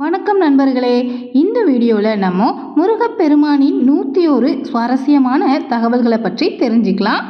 வணக்கம் நண்பர்களே, இந்த வீடியோவில் நம்ம முருகப்பெருமானின் 101 சுவாரஸ்யமான தகவல்களை பற்றி தெரிஞ்சுக்கலாம்.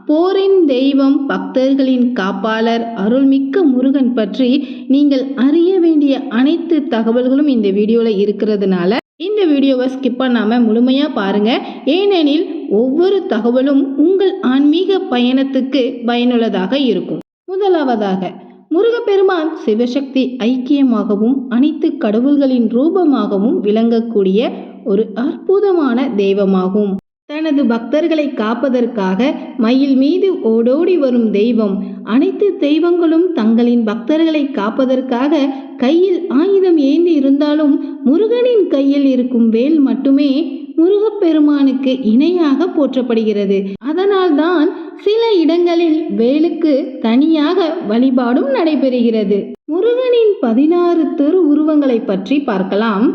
போரின் தெய்வம், பக்தர்களின் காப்பாளர், அருள்மிக்க முருகன் பற்றி நீங்கள் அறிய வேண்டிய அனைத்து தகவல்களும் இந்த வீடியோவில் இருக்கிறதுனால இந்த வீடியோவை ஸ்கிப் பண்ணாமல் முழுமையாக பாருங்கள். ஏனெனில் ஒவ்வொரு தகவலும் உங்கள் ஆன்மீக பயணத்துக்கு பயனுள்ளதாக இருக்கும். முதலாவதாக, முருகப்பெருமான் சிவசக்தி ஐக்கியமாகவும் அனைத்து கடவுள்களின் ரூபமாகவும் விளங்கக்கூடிய ஒரு அற்புதமான தெய்வமாகும். தனது பக்தர்களை காப்பதற்காக மயில் மீது ஓடோடி வரும் தெய்வம். அனைத்து தெய்வங்களும் தங்களின் பக்தர்களை காப்பதற்காக கையில் ஆயுதம் ஏந்தி இருந்தாலும் முருகனின் கையில் இருக்கும் வேல் மட்டுமே முருகப்பெருமானுக்கு இணையாக போற்றப்படுகிறது. அதனால்தான் சில இடங்களில் வேலுக்கு தனியாக வழிபாடும் நடைபெறுகிறது. முருகனின் 16 திரு உருவங்களை பற்றி பார்க்கலாம்.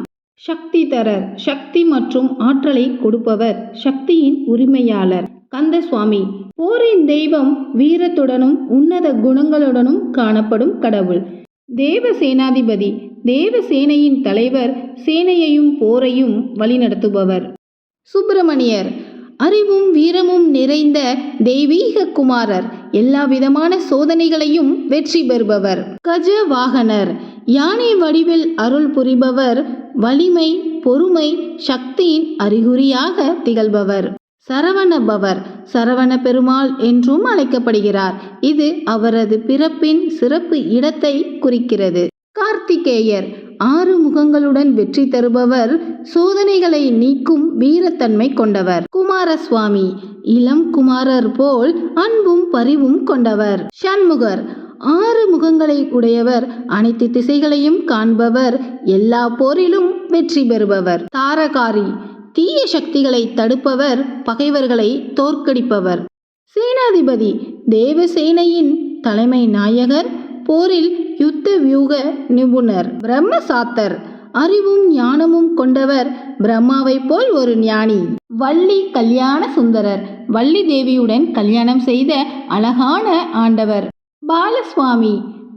சக்தி தரர், சக்தி மற்றும் ஆற்றலை கொடுப்பவர், சக்தியின் உரிமையாளர். கந்தசுவாமி, போரின் தெய்வம், வீரத்துடனும் உன்னத குணங்களுடனும் காணப்படும் கடவுள். தேவசேனாதிபதி, தேவசேனையின் தலைவர், சேனையையும் போரையும் வழிநடத்துபவர். சுப்பிரமணியர், அறிவும் வீரமும் நிறைந்த தெய்வீக குமாரர், எல்லா விதமான சோதனைகளையும் வெற்றி பெறுபவர். கஜ வாகனர், யானை வடிவில் அருள் புரிபவர், வலிமை, பொறுமை, சக்தியின் அறிகுறியாக திகழ்பவர். சரவணபவர், சரவண பெருமாள் என்றும் அழைக்கப்படுகிறார். இது அவரது பிறப்பின் சிறப்பு இடத்தை குறிக்கிறது. கார்த்திகேயர், 6 முகங்களுடன் வெற்றி தருபவர், சோதனைகளை நீக்கும் வீரத்தன்மை கொண்டவர். குமாரசுவாமி, இளம் குமாரர் போல் அன்பும் பரிவும் கொண்டவர். சண்முகர், 6 முகங்களை உடையவர், அனைத்து திசைகளையும் காண்பவர், எல்லா போரிலும் வெற்றி பெறுபவர். தாரகாரி, தீய சக்திகளை தடுப்பவர், பகைவர்களை தோற்கடிப்பவர். சேனாதிபதி, தேவசேனையின் தலைமை நாயகர், போரில் யுத்த வியூக நிபுணர். பிரம்மசாத்தர், அறிவும் ஞானமும் கொண்டவர், பிரம்மாவை போல் ஒரு ஞானி. வள்ளி கல்யாண சுந்தரர், வள்ளி தேவியுடன் கல்யாணம் செய்த அழகான ஆண்டவர். பாலசுவாமி,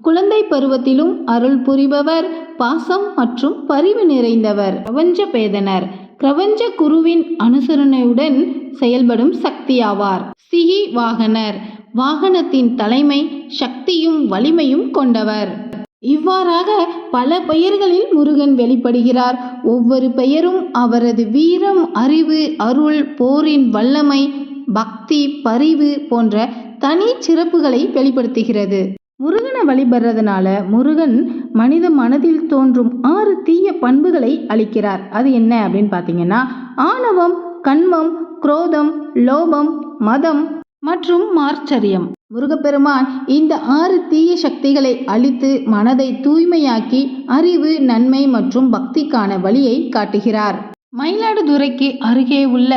குழந்தை பருவத்திலும் அருள் புரிபவர், பாசம் மற்றும் பரிவு நிறைந்தவர். பிரபஞ்ச பேதனர், பிரபஞ்ச குருவின் அனுசரணையுடன் செயல்படும் சக்தியாவார். சிகி வாகனர், வாகனத்தின் தலைமை, சக்தியும் வலிமையும் கொண்டவர். இவ்வாறாக பல பெயர்களில் முருகன் வெளிப்படுகிறார். ஒவ்வொரு பெயரும் அவரது வீரம், அறிவு, அருள், போரின் வல்லமை, பக்தி, பரிவு போன்ற தனி சிறப்புகளை வெளிப்படுத்துகிறது. முருகனை வழிபடுறதுனால முருகன் மனித மனதில் தோன்றும் 6 தீய பண்புகளை அளிக்கிறார். அது என்ன அப்படின்னு பார்த்தீங்கன்னா, ஆணவம், கண்மம், குரோதம், லோபம், மதம் மற்றும் மார்ச்சரியம். முருகப்பெருமான் இந்த 6 தீய சக்திகளை அழித்து மனதை தூய்மையாக்கி அறிவு, நன்மை மற்றும் பக்திக்கான வழியை காட்டுகிறார். மயிலாடுதுறைக்கு அருகே உள்ள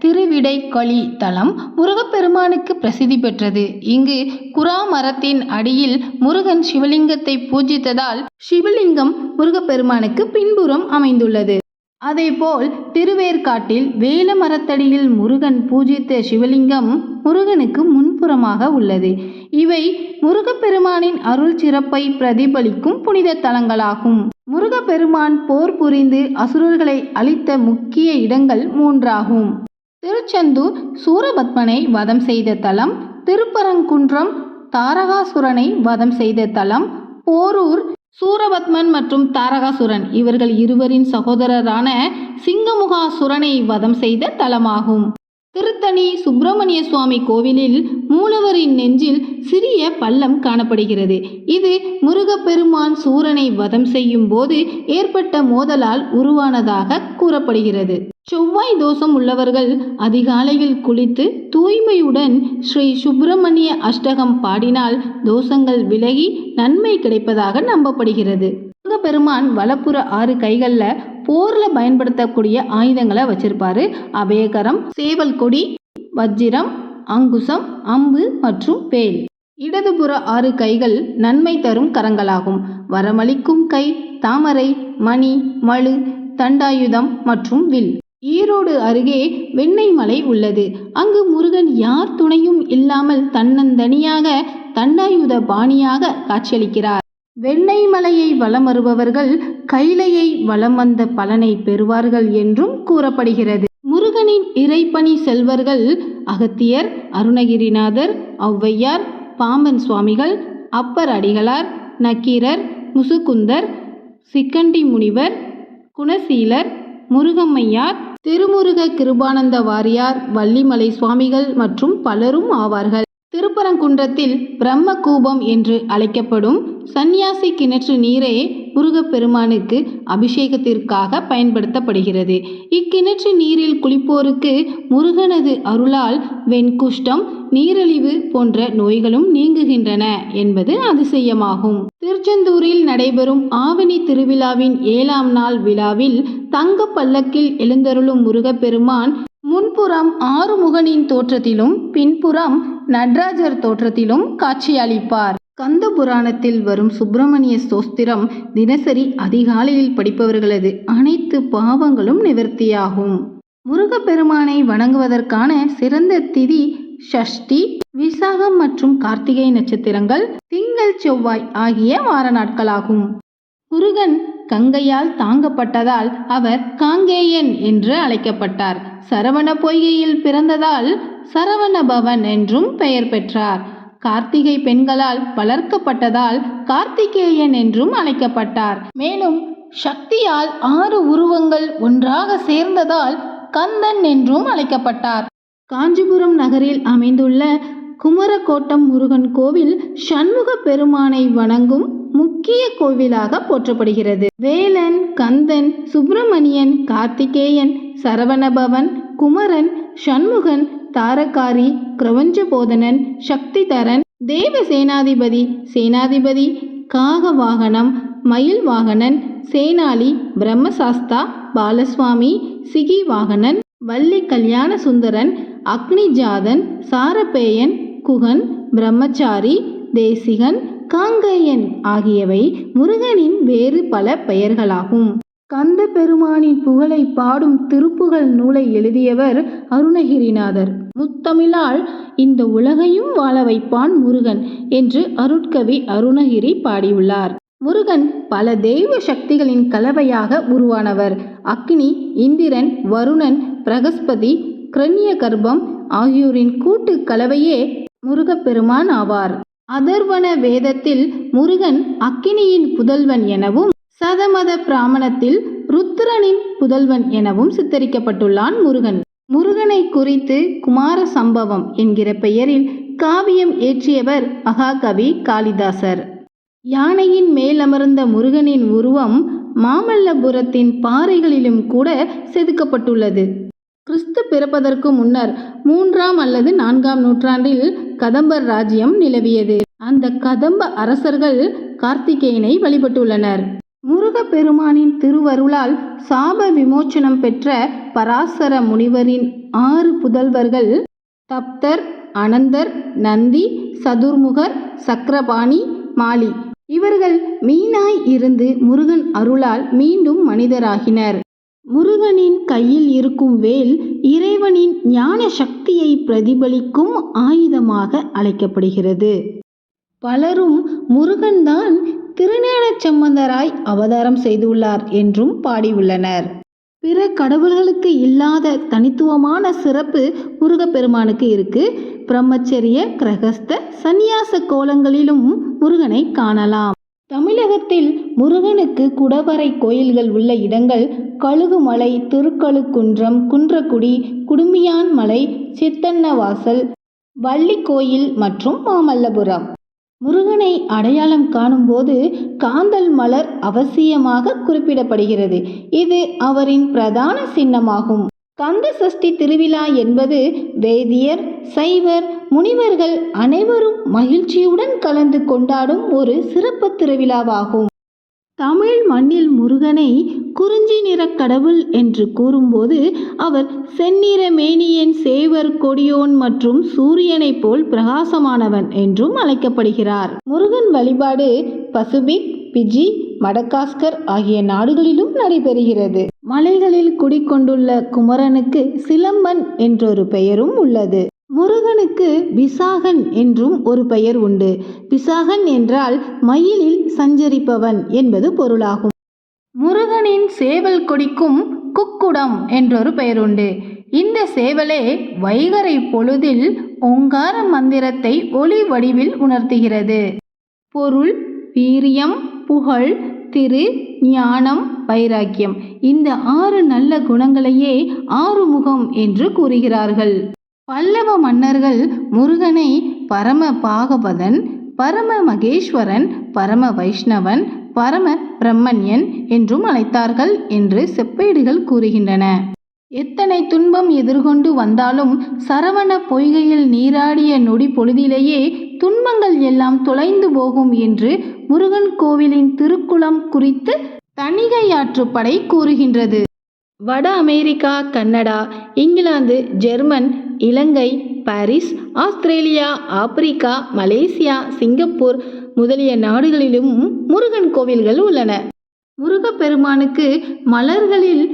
திருவிடைக்களி தலம் முருகப்பெருமானுக்கு பிரசித்தி பெற்றது. இங்கு குரா மரத்தின் அடியில் முருகன் சிவலிங்கத்தை பூஜித்ததால் சிவலிங்கம் முருகப்பெருமானுக்கு பின்புறம் அமைந்துள்ளது. அதேபோல் திருவேற்காட்டில் வேல மரத்தடியில் முருகன் பூஜித்த சிவலிங்கம் முருகனுக்கு முன்புறமாக உள்ளது. இவை முருகப்பெருமானின் அருள் சிறப்பை பிரதிபலிக்கும் புனித தலங்களாகும். முருகப்பெருமான் போர் புரிந்து அசுரர்களை அழித்த முக்கிய இடங்கள் 3 ஆகும். திருச்செந்தூர் சூரபத்மனை வதம் செய்த தலம், திருப்பரங்குன்றம் தாரகாசுரனை வதம் செய்த தலம், போரூர் சூரபத்மன் மற்றும் தாரகாசுரன் இவர்கள் இருவரின் சகோதரரான சிங்கமுகாசுரனை வதம் செய்த தலமாகும். திருத்தணி சுப்பிரமணிய சுவாமி கோவிலில் மூலவரின் நெஞ்சில் சிறிய பள்ளம் காணப்படுகிறது. இது முருகப்பெருமான் சூரனை வதம் செய்யும் போது ஏற்பட்ட மோதலால் உருவானதாக கூறப்படுகிறது. செவ்வாய் தோஷம் உள்ளவர்கள் அதிகாலையில் குளித்து தூய்மையுடன் ஸ்ரீ சுப்பிரமணிய அஷ்டகம் பாடினால் தோஷங்கள் விலகி நன்மை கிடைப்பதாக நம்பப்படுகிறது. முருகப்பெருமான் வலப்புற 6 கைகளில் போரில் பயன்படுத்தக்கூடிய ஆயுதங்களை வச்சிருப்பாரு. அபயகரம், சேவல் கொடி, வஜ்ரம், அங்குசம், அம்பு மற்றும் வேல். இடதுபுற 6 கைகள் நன்மை தரும் கரங்களாகும். வரமளிக்கும் கை, தாமரை, மணி, மழு, தண்டாயுதம் மற்றும் வில். ஈரோடு அருகே வெண்ணெய் மலை உள்ளது. அங்கு முருகன் யார் துணையும் இல்லாமல் தன்னந்தனியாக தண்டாயுத பாணியாக காட்சியளிக்கிறார். வெண்ணெய் மலையை வலம் வருபவர்கள் கைலையை வலம் வந்த பலனை பெறுவார்கள் என்றும் கூறப்படுகிறது. முருகனின் இறைப்பணி செல்வர்கள் அகத்தியர், அருணகிரிநாதர், ஔவையார், பாம்பன் சுவாமிகள், அப்பர் அடிகளார், நக்கீரர், முசுகுந்தர், சிக்கண்டி முனிவர், குணசீலர், முருகம்மையார், திருமுருக கிருபானந்த வாரியார், வள்ளிமலை சுவாமிகள் மற்றும் பலரும் ஆவார்கள். திருப்பரங்குன்றத்தில் பிரம்மகூபம் என்று அழைக்கப்படும் சந்நியாசி கிணற்று நீரே முருகப்பெருமானுக்கு அபிஷேகத்திற்காக பயன்படுத்தப்படுகிறது. இக்கிணற்று நீரில் குளிப்போருக்கு முருகனது அருளால் வெண்குஷ்டம், நீரிழிவு போன்ற நோய்களும் நீங்குகின்றன என்பது அதிசயமாகும். திருச்செந்தூரில் நடைபெறும் ஆவணி திருவிழாவின் 7ஆம் நாள் விழாவில் தங்க பல்லக்கில் எழுந்தருளும் முருகப்பெருமான் முன்புறம் ஆறுமுகனின் தோற்றத்திலும் பின்புறம் நடராஜர் தோற்றத்திலும் காட்சியளிப்பார். கந்த புராணத்தில் வரும் சுப்பிரமணிய ஸ்தோத்திரம் தினசரி அதிகாலையில் படிப்பவர்களது அனைத்து பாவங்களும் நிவர்த்தியாகும். முருகப்பெருமானை வணங்குவதற்கான சிறந்த திதி ஷஷ்டி, விசாகம் மற்றும் கார்த்திகை நட்சத்திரங்கள், திங்கள், செவ்வாய் ஆகிய வார நாட்களாகும். முருகன் கங்கையால் தாங்கப்பட்டதால் அவர் காங்கேயன் என்று அழைக்கப்பட்டார். சரவண பொய்கையில் பிறந்ததால் சரவண பவன் என்றும் பெயர் பெற்றார். கார்த்திகை பெண்களால் வளர்க்கப்பட்டதால் கார்த்திகேயன் என்றும் அழைக்கப்பட்டார். மேலும் சக்தியால் 6 உருவங்கள் ஒன்றாக சேர்ந்ததால் கந்தன் என்றும் அழைக்கப்பட்டார். காஞ்சிபுரம் நகரில் அமைந்துள்ள குமரக்கோட்டம் முருகன் கோவில் சண்முக பெருமானை வணங்கும் முக்கிய கோவிலாக போற்றப்படுகிறது. வேலன், கந்தன், சுப்பிரமணியன், கார்த்திகேயன், சரவணபவன், குமரன், சண்முகன், தாரகாரி, கிரவஞ்சபோதனன், சக்திதரன், தேவ சேனாதிபதி, சேனாதிபதி, காக வாகனம், மயில் வாகனன், சேனாளி, பிரம்மசாஸ்தா, பாலசுவாமி, சிகி வாகனன், வள்ளி கல்யாண சுந்தரன், அக்னிஜாதன், சாரபேயன், குகன், பிரம்மச்சாரி, தேசிகன், காங்கேயன் ஆகியவை முருகனின் வேறு பல பெயர்களாகும். கந்த பெருமானின் புகழை பாடும் திருப்புகழ் நூலை எழுதியவர் அருணகிரிநாதர். முத்தமிழால் இந்த உலகையும் வாழ வைப்பான் முருகன் என்று அருட்கவி அருணகிரி பாடியுள்ளார். முருகன் பல தெய்வ சக்திகளின் கலவையாக உருவானவர். அக்னி, இந்திரன், வருணன், பிரகஸ்பதி, கிரண்ய கர்ப்பம் ஆகியோரின் கூட்டு கலவையே முருகப்பெருமான் ஆவார். அதர்வன வேதத்தில் முருகன் அக்கினியின் புதல்வன் எனவும், சதமத பிராமணத்தில் ருத்ரனின் புதல்வன் எனவும் சித்தரிக்கப்பட்டுள்ளான் முருகன். முருகனை குறித்து குமார சம்பவம் என்கிற பெயரில் காவியம் இயற்றியவர் மகாகவி காளிதாசர். யானையின் மேலமர்ந்த முருகனின் உருவம் மாமல்லபுரத்தின் பாறைகளிலும் கூட செதுக்கப்பட்டுள்ளது. கிறிஸ்து பிறப்பதற்கு முன்னர் 3ஆம் அல்லது 4ஆம் நூற்றாண்டில் கதம்பர் ராஜ்யம் நிலவியது. அந்த கதம்ப அரசர்கள் கார்த்திகேயனை வழிபட்டுள்ளனர். முருகப்பெருமானின் திருவருளால் சாப விமோச்சனம் பெற்ற பராசர முனிவரின் 6 புதல்வர்கள் தப்தர், அனந்தர், நந்தி, சதுர்முகர், சக்கரபாணி, மாலி. இவர்கள் மீனாய் இருந்து முருகன் அருளால் மீண்டும் மனிதராகினர். முருகனின் கையில் இருக்கும் வேல் இறைவனின் ஞான சக்தியை பிரதிபலிக்கும் ஆயுதமாக அழைக்கப்படுகிறது. பலரும் முருகன்தான் திருஞான சம்பந்தராய் அவதாரம் செய்துள்ளார் என்றும் பாடியுள்ளனர். பிற கடவுள்களுக்கு இல்லாத தனித்துவமான சிறப்பு முருகப்பெருமானுக்கு இருக்கு. பிரம்மச்சரிய, கிரகஸ்த, சந்நியாச கோலங்களிலும் முருகனை காணலாம். தமிழகத்தில் முருகனுக்கு குடவரை கோயில்கள் உள்ள இடங்கள் கழுகுமலை, திருக்கழுக்குன்றம், குன்றக்குடி, குடுமியான் மலை, சித்தன்னவாசல், வள்ளி கோயில் மற்றும் மாமல்லபுரம். முருகனை அடையாளம் காணும்போது காந்தல் மலர் அவசியமாக குறிப்பிடப்படுகிறது. இது அவரின் பிரதான சின்னமாகும். கந்த சஷ்டி திருவிழா என்பது வேதியர், சைவர், முனிவர்கள் அனைவரும் மகிழ்ச்சியுடன் கலந்து கொண்டாடும் ஒரு சிறப்பு திருவிழாவாகும். தமிழ் மண்ணில் முருகனை குறிஞ்சி நிற கடவுள் என்று கூறும்போது அவர் செந்நிற மேனியன், சேவர் கொடியோன் மற்றும் சூரியனைப் போல் பிரகாசமானவன் என்றும் அழைக்கப்படுகிறார். முருகன் வழிபாடு பசிபிக், பிஜி, மடகாஸ்கர் ஆகிய நாடுகளிலும் நடைபெறுகிறது. மலைகளில் குடிக்கொண்டுள்ள குமரனுக்கு சிலம்பன் என்றொரு பெயரும் உள்ளது. முருகனுக்கு விசாகன் என்றும் ஒரு பெயர் உண்டு. விசாகன் என்றால் மயிலில் சஞ்சரிப்பவன் என்பது பொருளாகும். முருகனின் சேவல் கொடிக்கும் குக்குடம் என்றொரு பெயருண்டு. இந்த சேவலே வைகறை பொழுதில் ஓங்கார மந்திரத்தை ஒளி வடிவில் உணர்த்துகிறது. பொருள், வீரியம், புகழ், திரு, ஞானம், வைராக்கியம் இந்த 6 நல்ல குணங்களையே ஆறுமுகம் என்று கூறுகிறார்கள். பல்லவ மன்னர்கள் முருகனை பரம பாகவதன், பரம மகேஸ்வரன், பரம வைஷ்ணவன், பரம பிரம்மண்யன் என்றும் அழைத்தார்கள் என்று செப்பேடுகள் கூறுகின்றன. எத்தனை துன்பம் எதிர்கொண்டு வந்தாலும் சரவண பொய்கையில் நீராடிய நொடி பொழுதிலேயே துன்பங்கள் எல்லாம் தொலைந்து போகும் என்று முருகன் கோவிலின் திருக்குளம் குறித்து தணிகையாற்றுப்படை கூறுகின்றது. வட America, Canada, England, German, Ilangai, Paris, Australia, Africa, Malaysia, Singapore முதலிய நாடுகளிலும் முருகன் கோவில்கள் உள்ளன. முருகப்பெருமானுக்கு மலர்களில்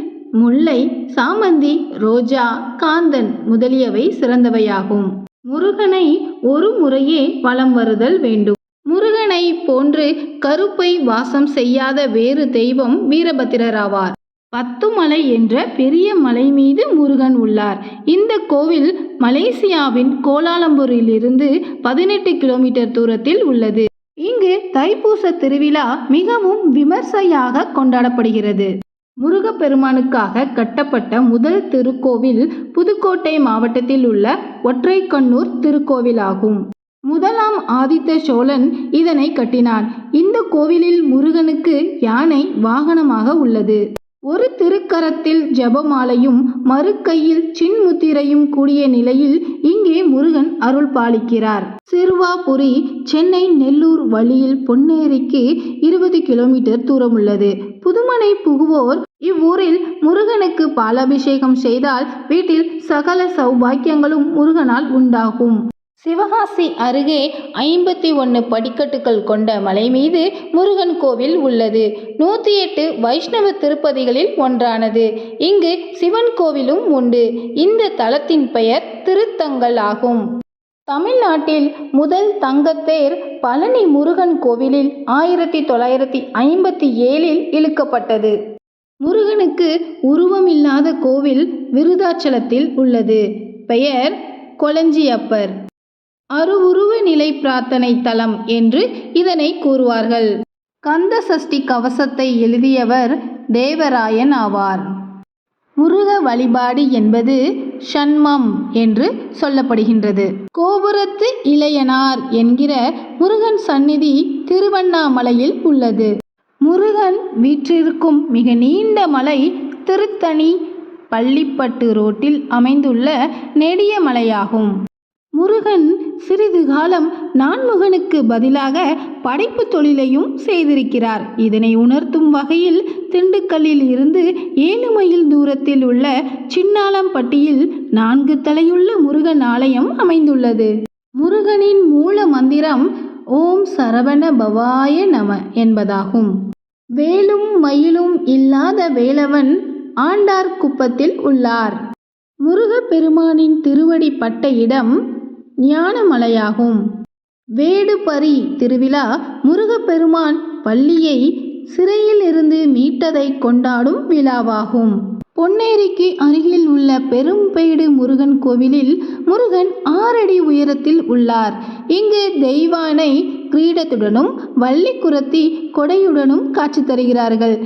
முல்லை, சாமந்தி, ரோஜா, காந்தன் முதலியவை சிறந்தவையாகும். முருகனை ஒரு முறையே வலம் வருதல் வேண்டும். முருகனை போன்று கருப்பை வாசம் செய்யாத வேறு தெய்வம் வீரபத்திரராவார். 10 மலை என்ற பெரிய மலை மீது முருகன் உள்ளார். இந்த கோவில் மலேசியாவின் கோலாலம்பூரிலிருந்து 18 கிலோமீட்டர் தூரத்தில் உள்ளது. இங்கு தைப்பூச திருவிழா மிகவும் விமர்சையாக கொண்டாடப்படுகிறது. முருகப்பெருமானுக்காக கட்டப்பட்ட முதல் திருக்கோவில் புதுக்கோட்டை மாவட்டத்தில் உள்ள ஒற்றைக்கண்ணூர் திருக்கோவிலாகும். முதலாம் ஆதித்த சோழன் இதனை கட்டினான். இந்த கோவிலில் முருகனுக்கு யானை வாகனமாக உள்ளது. ஒரு திருக்கரத்தில் ஜபமாலையும் மறு கையில் சின்முத்திரையும் கூடிய நிலையில் இங்கே முருகன் அருள் பாலிக்கிறார். சிறுவாபுரி சென்னை நெல்லூர் வழியில் பொன்னேரிக்கு 20 கிலோமீட்டர் தூரம் உள்ளது. புதுமனை புகுவோர் இவ்வூரில் முருகனுக்கு பாலாபிஷேகம் செய்தால் வீட்டில் சகல சௌபாக்கியங்களும் முருகனால் உண்டாகும். சிவகாசி அருகே 51 படிக்கட்டுகள் கொண்ட மலை மீது முருகன் கோவில் உள்ளது. 108 வைஷ்ணவ திருப்பதிகளில் ஒன்றானது. இங்கு சிவன் கோவிலும் உண்டு. இந்த தலத்தின் பெயர் திருத்தங்கல் ஆகும். தமிழ்நாட்டில் முதல் தங்கத்தேர் பழனி முருகன் கோவிலில் 1957 இழுக்கப்பட்டது. முருகனுக்கு உருவமில்லாத கோவில் விருதாச்சலத்தில் உள்ளது. பெயர் கொளஞ்சியப்பர். அருவுருவ நிலை பிரார்த்தனை தலம் என்று இதனை கூறுவார்கள். கந்த சஷ்டி கவசத்தை எழுதியவர் தேவராயன் ஆவார். முருக வழிபாடு என்பது ஷண்மம் என்று சொல்லப்படுகின்றது. கோபுரத்து இளையனார் என்கிற முருகன் சந்நிதி திருவண்ணாமலையில் உள்ளது. முருகன் வீற்றிருக்கும் மிக நீண்ட மலை திருத்தணி பள்ளிப்பட்டு ரோட்டில் அமைந்துள்ள நெடிய மலையாகும். முருகன் சிறிது காலம் நான்முகனுக்கு பதிலாக படைப்பு தொழிலையும் செய்திருக்கிறார். இதனை உணர்த்தும் வகையில் திண்டுக்கல்லில் இருந்து 7 மைல் தூரத்தில் உள்ள சின்னாளம்பட்டியில் 4 தலையுள்ள முருகன் ஆலயம் அமைந்துள்ளது. முருகனின் மூல மந்திரம் ஓம் சரவண பவாய நம என்பதாகும். வேலும் மயிலும் இல்லாத வேலவன் ஆண்டார் குப்பத்தில் உள்ளார். முருகப்பெருமானின் திருவடி பட்ட இடம் ஞானமலையாகும். வேடுபரி திருவிழா முருகப்பெருமான் பள்ளியை சிறையில் இருந்து மீட்டதை கொண்டாடும் விழாவாகும். பொன்னேரிக்கு அருகில் உள்ள பெரும்பேடு முருகன் கோவிலில் முருகன் 6 அடி உயரத்தில் உள்ளார். இங்கு தெய்வானை கிரீடத்துடனும் வள்ளிக்குரத்தி கொடையுடனும் காட்சி தருகிறார்கள்.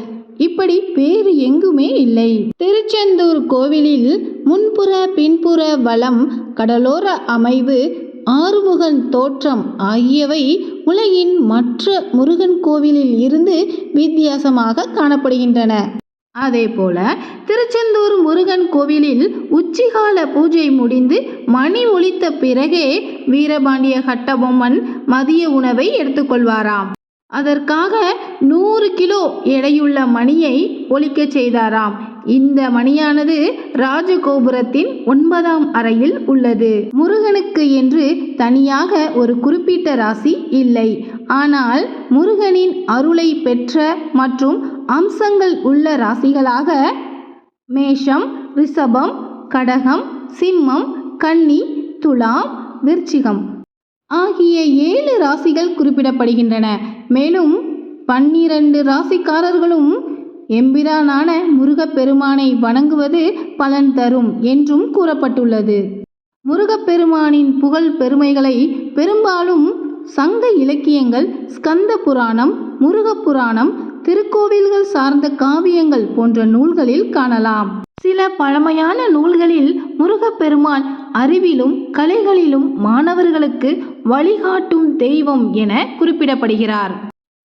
இப்படி வேறு எங்குமே இல்லை. திருச்செந்தூர் கோவிலில் முன்புற பின்புற வலம், கடலோர அமைவு, ஆறுமுகன் தோற்றம் ஆகியவை உலகின் மற்ற முருகன் கோவிலில் இருந்து வித்தியாசமாக காணப்படுகின்றன. அதேபோல திருச்செந்தூர் முருகன் கோவிலில் உச்சிகால பூஜை முடிந்து மணி ஒலித்த பிறகே வீரபாண்டிய கட்டபொம்மன் மதிய உணவை எடுத்துக்கொள்வாராம். அதற்காக 100 கிலோ எடையுள்ள மணியை ஒலிக்க செய்தாராம். இந்த மணியானது ராஜகோபுரத்தின் 9ஆம் அறையில் உள்ளது. முருகனுக்கு என்று தனியாக ஒரு குறிப்பிட்ட ராசி இல்லை. ஆனால் முருகனின் அருளை பெற்ற மற்றும் அம்சங்கள் உள்ள ராசிகளாக மேஷம், ரிஷபம், கடகம், சிம்மம், கன்னி, துலாம், விருச்சிகம் ஆகிய 7 ராசிகள் குறிப்பிடப்படுகின்றன. மேலும் 12 ராசிக்காரர்களும் எம்பிரானான முருகப்பெருமானை வணங்குவது பலன் தரும் என்றும் கூறப்பட்டுள்ளது. முருகப்பெருமானின் புகழ் பெருமைகளை பெரும்பாலும் சங்க இலக்கியங்கள், ஸ்கந்த புராணம், முருகப்புராணம், திருக்கோவில்கள் சார்ந்த காவியங்கள் போன்ற நூல்களில் காணலாம். சில பழமையான நூல்களில் முருகப்பெருமான் அறிவிலும் கலைகளிலும் மாணவர்களுக்கு வழிகாட்டும் தெய்வம் என குறிப்பிடப்படுகிறார்.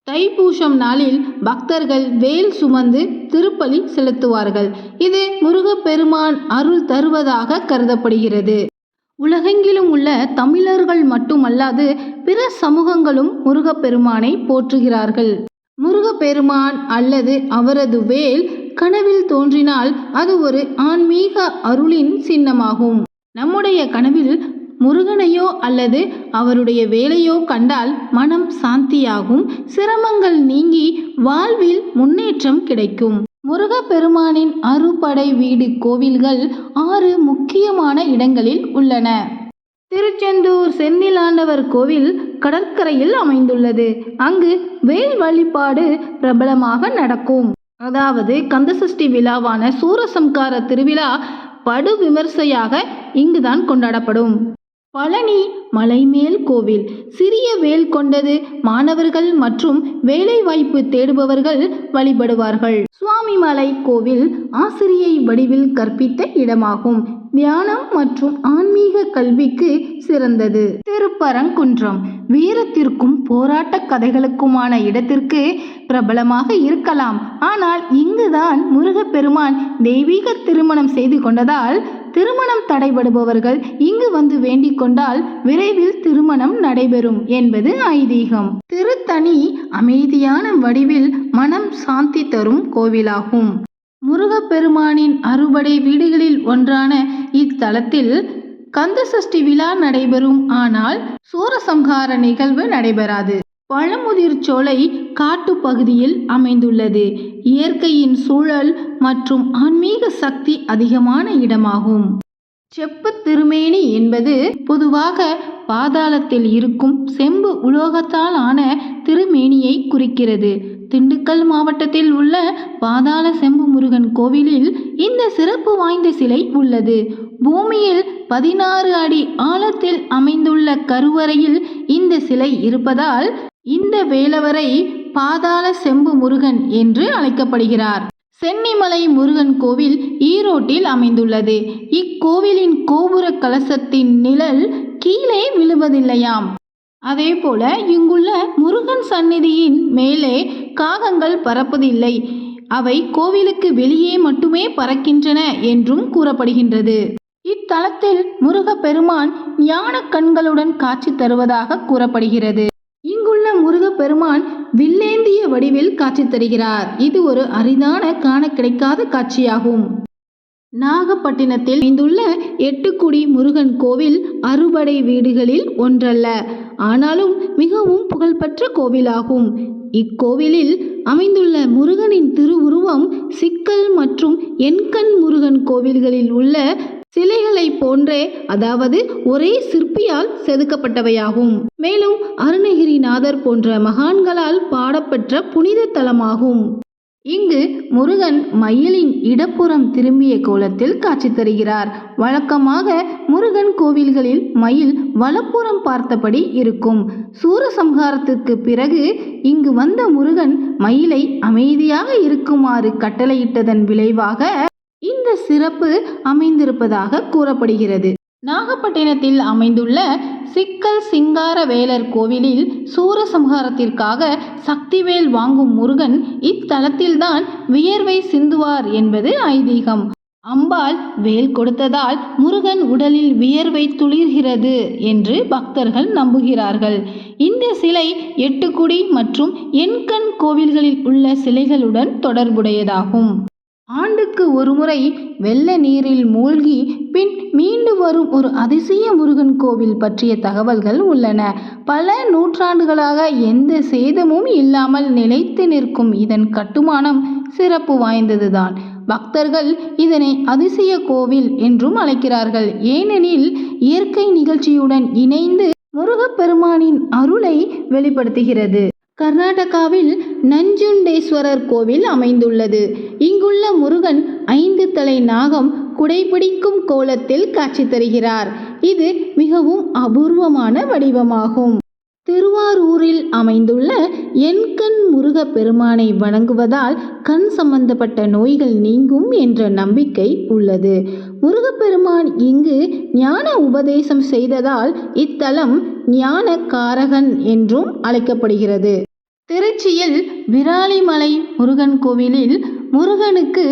தைப்பூசம் நாளில் பக்தர்கள் வேல் சுமந்து திருப்பலி செலுத்துவார்கள். இது முருகப்பெருமான் அருள் தருவதாக கருதப்படுகிறது. உலகெங்கிலும் உள்ள தமிழர்கள் மட்டுமல்லாது பிற சமூகங்களும் முருகப்பெருமானை போற்றுகிறார்கள். முருகப்பெருமான் அல்லது அவரது வேல் கனவில் தோன்றினால் அது ஒரு ஆன்மீக அருளின் சின்னமாகும். நம்முடைய கனவில் முருகனையோ அல்லது அவருடைய வேலையோ கண்டால் மனம் சாந்தியாகும், சிரமங்கள் நீங்கி வாழ்வில் முன்னேற்றம் கிடைக்கும். முருகப்பெருமானின் அறுபடை வீடு கோவில்கள் 6 முக்கியமான இடங்களில் உள்ளன. திருச்செந்தூர் செந்திலாண்டவர் கோவில் கடற்கரையில் அமைந்துள்ளது. அங்கு வேல் வழிபாடு பிரபலமாக நடக்கும். அதாவது கந்தசஷ்டி விழாவான சூரசம்கார திருவிழா படு விமர்சையாக இங்குதான் கொண்டாடப்படும். பழனி மலைமேல் கோவில் சிறிய வேல் கொண்டது. மாணவர்கள் மற்றும் வேலைவாய்ப்பு தேடுபவர்கள் வழிபடுவார்கள். சுவாமிமலை கோவில் ஆசிரியை வடிவில் கற்பித்த இடமாகும். தியானம் மற்றும் ஆன்மீக கல்விக்கு சிறந்தது. திருப்பரங்குன்றம் வீரத்திற்கும் போராட்ட கதைகளுக்குமான இடத்திற்கு பிரபலமாக இருக்கலாம். ஆனால் இங்குதான் முருகப்பெருமான் தெய்வீக திருமணம் செய்து கொண்டதால் திருமணம் தடைபடுபவர்கள் இங்கு வந்து வேண்டிக் கொண்டால் விரைவில் திருமணம் நடைபெறும் என்பது ஐதீகம். திருத்தணி அமைதியான வடிவில் மனம் சாந்தி தரும் கோவிலாகும். முருகப்பெருமானின் அறுபடை வீடுகளில் ஒன்றான இத்தலத்தில் கந்தசஷ்டி விழா நடைபெறும். ஆனால் சூரசம்ஹார நிகழ்வு நடைபெறாது. பழமுதிர் சோலை காட்டு பகுதியில் அமைந்துள்ளது. இயற்கையின் சூழல் மற்றும் ஆன்மீக சக்தி அதிகமான இடமாகும். செப்பு திருமேனி என்பது பொதுவாக பாதாளத்தில் இருக்கும் செம்பு உலோகத்தால் ஆன திருமேனியை குறிக்கிறது. திண்டுக்கல் மாவட்டத்தில் உள்ள பாதாள செம்பு முருகன் கோவிலில் இந்த சிறப்பு வாய்ந்த சிலை உள்ளது. பூமியில் 16 அடி ஆழத்தில் அமைந்துள்ள கருவறையில் இந்த சிலை இருப்பதால் இந்த வேலவரை பாதாள செம்பு முருகன் என்று அழைக்கப்படுகிறார். சென்னிமலை முருகன் கோவில் ஈரோட்டில் அமைந்துள்ளது. இக்கோவிலின் கோபுர கலசத்தின் நிழல் கீழே விழுவதில்லையாம். அதேபோல இங்குள்ள முருகன் சந்நிதியின் மேலே காகங்கள் பறப்பதில்லை. அவை கோவிலுக்கு வெளியே மட்டுமே பறக்கின்றன என்றும் கூறப்படுகின்றது. இத்தலத்தில் முருகப்பெருமான் ஞான கண்களுடன் காட்சி தருவதாக கூறப்படுகிறது. இங்குள்ள முருகப்பெருமான் வில்லேந்திய வடிவில் காட்சி தருகிறார். இது ஒரு அரிதான காண கிடைக்காத காட்சியாகும். நாகப்பட்டினத்தில் அமைந்துள்ள 8 குடி முருகன் கோவில் அறுபடை வீடுகளில் ஒன்றல்ல, ஆனாலும் மிகவும் புகழ்பெற்ற கோவிலாகும். இக்கோவிலில் அமைந்துள்ள முருகனின் திருவுருவம் சிக்கல் மற்றும் எண்கண் முருகன் கோவில்களில் உள்ள சிலைகளை போன்றே, அதாவது ஒரே சிற்பியால் செதுக்கப்பட்டவையாகும். மேலும் அருணகிரிநாதர் போன்ற மகான்களால் பாடப்பெற்ற புனித தலமாகும். இங்கு முருகன் மயிலின் இடப்புறம் திரும்பிய கோலத்தில் காட்சி தருகிறார். வழக்கமாக முருகன் கோவில்களில் மயில் வலப்புறம் பார்த்தபடி இருக்கும். சூரசம்ஹாரத்திற்கு பிறகு இங்கு வந்த முருகன் மயிலை அமைதியாக இருக்குமாறு கட்டளையிட்டதன் விளைவாக இந்த சிறப்பு அமைந்திருப்பதாக கூறப்படுகிறது. நாகப்பட்டினத்தில் அமைந்துள்ள சிக்கல் சிங்கார வேலர் கோவிலில் சூரசம்ஹாரத்திற்காக சக்திவேல் வாங்கும் முருகன் இத்தலத்தில்தான் வியர்வை சிந்துவார் என்பது ஐதீகம். அம்பாள் வேல் கொடுத்ததால் முருகன் உடலில் வியர்வை துளிர்கிறது என்று பக்தர்கள் நம்புகிறார்கள். இந்த சிலை 8 குடி மற்றும் எண்கண் கோவில்களில் உள்ள சிலைகளுடன் தொடர்புடையதாகும். ஆண்டுக்கு ஒருமுறை வெள்ள நீரில் மூழ்கி பின் மீண்டு வரும் ஒரு அதிசய முருகன் கோவில் பற்றிய தகவல்கள் உள்ளன. பல நூற்றாண்டுகளாக எந்த சேதமும் இல்லாமல் நிலைத்து நிற்கும் இதன் கட்டுமானம் சிறப்பு வாய்ந்ததுதான். பக்தர்கள் இதனை அதிசய கோவில் என்றும் அழைக்கிறார்கள். ஏனெனில் இயற்கை நிகழ்ச்சியுடன் இணைந்து முருகப்பெருமானின் அருளை வெளிப்படுத்துகிறது. கர்நாடகாவில் நஞ்சுண்டேஸ்வரர் கோவில் அமைந்துள்ளது. இங்குள்ள முருகன் 5 தலை நாகம் குடைபிடிக்கும் கோலத்தில் காட்சி தருகிறார். இது மிகவும் அபூர்வமான வடிவமாகும். திருவாரூரில் அமைந்துள்ள எண்கண் முருகப்பெருமானை வணங்குவதால் கண் சம்பந்தப்பட்ட நோய்கள் நீங்கும் என்ற நம்பிக்கை உள்ளது. முருகப்பெருமான் இங்கு ஞான உபதேசம் செய்ததால் இத்தலம் ஞான காரகன் என்றும் அழைக்கப்படுகிறது. திருச்சியில் விராலிமலை முருகன் கோவிலில் முருகனுக்கு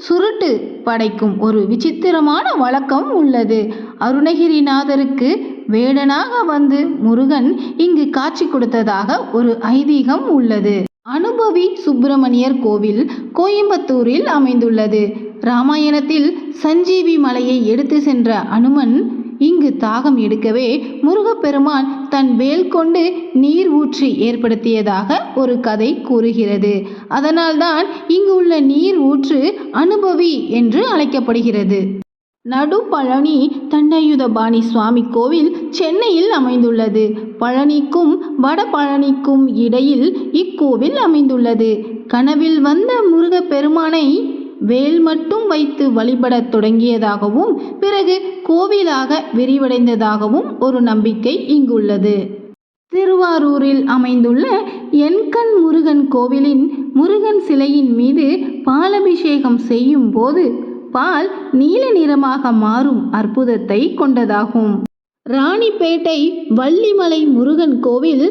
சுருட்டு படைக்கும் ஒரு விசித்திரமான வழக்கம் உள்ளது. அருணகிரிநாதருக்கு வேடனாக வந்து முருகன் இங்கு காட்சி கொடுத்ததாக ஒரு ஐதீகம் உள்ளது. அனுபவி சுப்பிரமணியர் கோவில் கோயம்புத்தூரில் அமைந்துள்ளது. ராமாயணத்தில் சஞ்சீவி மலையை எடுத்து சென்ற அனுமன் இங்கு தாகம் எடுக்கவே முருகப்பெருமான் தன் வேல் கொண்டு நீர் ஊற்றி ஏற்படுத்தியதாக ஒரு கதை கூறுகிறது. அதனால்தான் இங்கு உள்ள நீர் ஊற்று அனுபவி என்று அழைக்கப்படுகிறது. நடு பழனி தண்டாயுதபாணி சுவாமி கோவில் சென்னையில் அமைந்துள்ளது. பழனிக்கும் வட பழனிக்கும் இடையில் இக்கோவில் அமைந்துள்ளது. கனவில் வந்த முருகப்பெருமானை வேல் மட்டும் வைத்து வழிபடத் தொடங்கியதாகவும் பிறகு கோவிலாக விரிவடைந்ததாகவும் ஒரு நம்பிக்கை இங்குள்ளது. திருவாரூரில் அமைந்துள்ள எண்கண் முருகன் கோவிலின் முருகன் சிலையின் மீது பாலபிஷேகம் செய்யும் போது பால் நீல நிறமாக மாறும் அற்புதத்தை கொண்டதாகும். ராணிப்பேட்டை வள்ளிமலை முருகன் கோவில்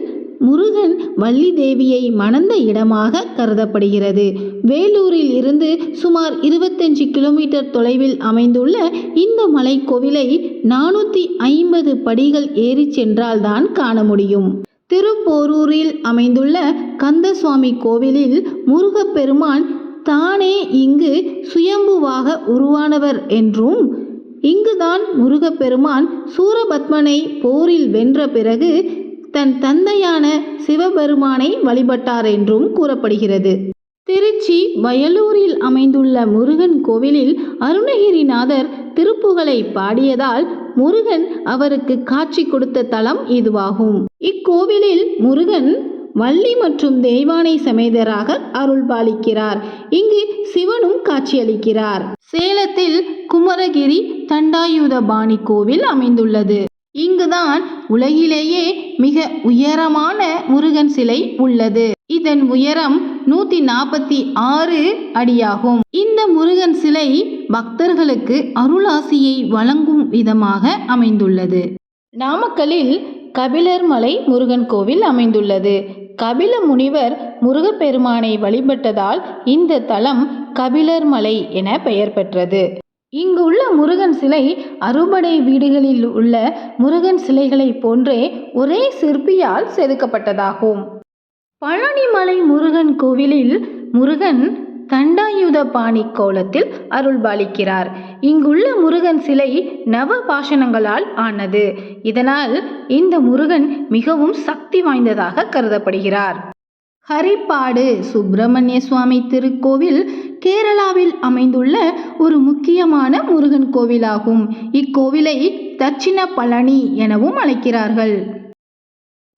முருகன் வள்ளி தேவியை மணந்த இடமாக கருதப்படுகிறது. வேலூரில் இருந்து சுமார் 25 கிலோமீட்டர் தொலைவில் அமைந்துள்ள இந்த மலைக்கோவிலை 450 படிகள் ஏறி சென்றால்தான் காண முடியும். திருப்போரூரில் அமைந்துள்ள கந்தசுவாமி கோவிலில் முருகப்பெருமான் தானே இங்கு சுயம்புவாக உருவானவர் என்றும் இங்குதான் முருகப்பெருமான் சூரபத்மனை போரில் வென்ற பிறகு தன் தந்தையான சிவபெருமானை வழிபட்டார் என்றும் கூறப்படுகிறது. திருச்சி வயலூரில் அமைந்துள்ள முருகன் கோவிலில் அருணகிரிநாதர் திருப்புகழை பாடியதால் முருகன் அவருக்கு காட்சி கொடுத்த தலம் இதுவாகும். இக்கோவிலில் முருகன் வள்ளி மற்றும் தெய்வானை சமேதராக அருள்பாலிக்கிறார். இங்கு சிவனும் காட்சியளிக்கிறார். சேலத்தில் குமரகிரி தண்டாயுதபாணி கோவில் அமைந்துள்ளது. இங்குதான் உலகிலேயே மிக உயரமான முருகன் சிலை உள்ளது. இதன் உயரம் 146 அடியாகும். இந்த முருகன் சிலை பக்தர்களுக்கு அருளாசியை வழங்கும் விதமாக அமைந்துள்ளது. நாமக்கலில் கபிலர் மலை முருகன் கோவில் அமைந்துள்ளது. கபில முனிவர் முருகப்பெருமானை வழிபட்டதால் இந்த தலம் கபிலர் மலை என பெயர் பெற்றது. இங்கு உள்ள முருகன் சிலை அறுபடை வீடுகளில் உள்ள முருகன் சிலைகளை போன்றே ஒரே சிற்பியால் செதுக்கப்பட்டதாகும். பழனிமலை முருகன் கோவிலில் முருகன் தண்டாயுதபாணி கோலத்தில் அருள்பாலிக்கிறார். இங்குள்ள முருகன் சிலை நவ பாஷணங்களால் ஆனது. இதனால் இந்த முருகன் மிகவும் சக்தி வாய்ந்ததாக கருதப்படுகிறார். ஹரிப்பாடு சுப்பிரமணிய சுவாமி திருக்கோவில் கேரளாவில் அமைந்துள்ள ஒரு முக்கியமான முருகன் கோவிலாகும். இக்கோவிலை தட்சிண பழனி எனவும் அழைக்கிறார்கள்.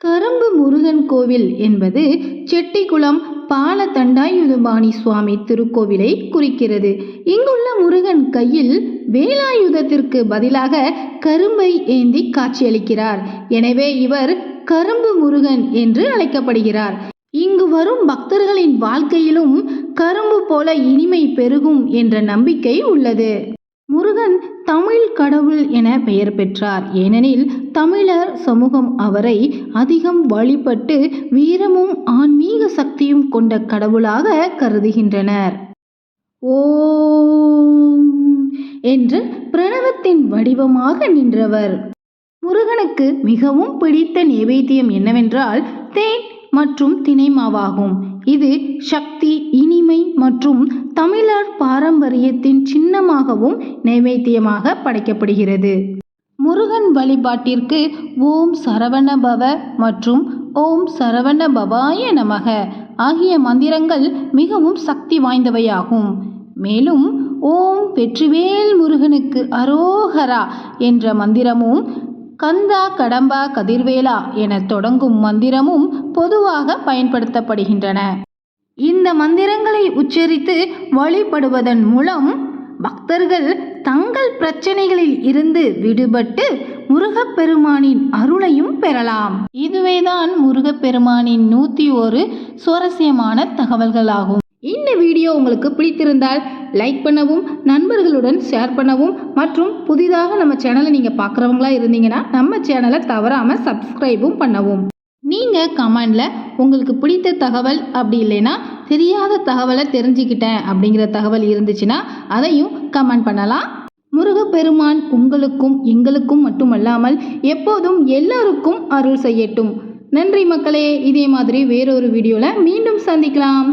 கரும்பு முருகன் கோவில் என்பது செட்டிக்குளம் பால தண்டாயுதபாணி சுவாமி திருக்கோவிலை குறிக்கிறது. இங்குள்ள முருகன் கையில் வேலாயுதத்திற்கு பதிலாக கரும்பை ஏந்தி காட்சியளிக்கிறார். எனவே இவர் கரும்பு முருகன் என்று அழைக்கப்படுகிறார். இங்கு வரும் பக்தர்களின் வாழ்க்கையிலும் கரும்பு போல இனிமை பெருகும் என்ற நம்பிக்கை உள்ளது. முருகன் தமிழ் கடவுள் என பெயர் பெற்றார். ஏனெனில் தமிழர் சமூகம் அவரை அதிகம் வழிபட்டு வீரமும் ஆன்மீக சக்தியும் கொண்ட கடவுளாக கருதுகின்றனர். ஓம் என்று பிரணவத்தின் வடிவமாக நின்றவர். முருகனுக்கு மிகவும் பிடித்த நைவேத்தியம் என்னவென்றால் தேன் மற்றும் தினைமாவாகும். இது சக்தி, இனிமை மற்றும் தமிழர் பாரம்பரியத்தின் சின்னமாகவும் நைவேத்தியமாக படைக்கப்படுகிறது. முருகன் வழிபாட்டிற்கு ஓம் சரவண பவ மற்றும் ஓம் சரவண பவாய நமக ஆகிய மந்திரங்கள் மிகவும் சக்தி வாய்ந்தவையாகும். மேலும் ஓம் வெற்றிவேல் முருகனுக்கு அரோகரா என்ற மந்திரமும் கந்தா கடம்பா கதிர்வேலா என தொடங்கும் மந்திரமும் பொதுவாக பயன்படுத்தப்படுகின்றன. இந்த மந்திரங்களை உச்சரித்து வழிபடுவதன் மூலம் பக்தர்கள் தங்கள் பிரச்சனைகளில் இருந்து விடுபட்டு முருகப்பெருமானின் அருளையும் பெறலாம். இதுவேதான் முருகப்பெருமானின் 101 சுவாரஸ்யமான தகவல்களாகும். இந்த வீடியோ உங்களுக்கு பிடித்திருந்தால் லைக் பண்ணவும், நண்பர்களுடன் ஷேர் பண்ணவும் மற்றும் புதிதாக நம்ம சேனலை நீங்கள் பார்க்குறவங்களா இருந்தீங்கன்னா நம்ம சேனலை தவறாமல் சப்ஸ்கிரைபும் பண்ணவும். நீங்கள் கமெண்டில் உங்களுக்கு பிடித்த தகவல் அப்படி இல்லைன்னா தெரியாத தகவலை தெரிஞ்சுக்கிட்டேன் அப்படிங்கிற தகவல் இருந்துச்சுன்னா அதையும் கமெண்ட் பண்ணலாம். முருகப்பெருமான் உங்களுக்கும் எங்களுக்கும் மட்டுமல்லாமல் எப்போதும் எல்லாருக்கும் அருள் செய்யட்டும். நன்றி மக்களே. இதே மாதிரி வேறொரு வீடியோவில் மீண்டும் சந்திக்கலாம்.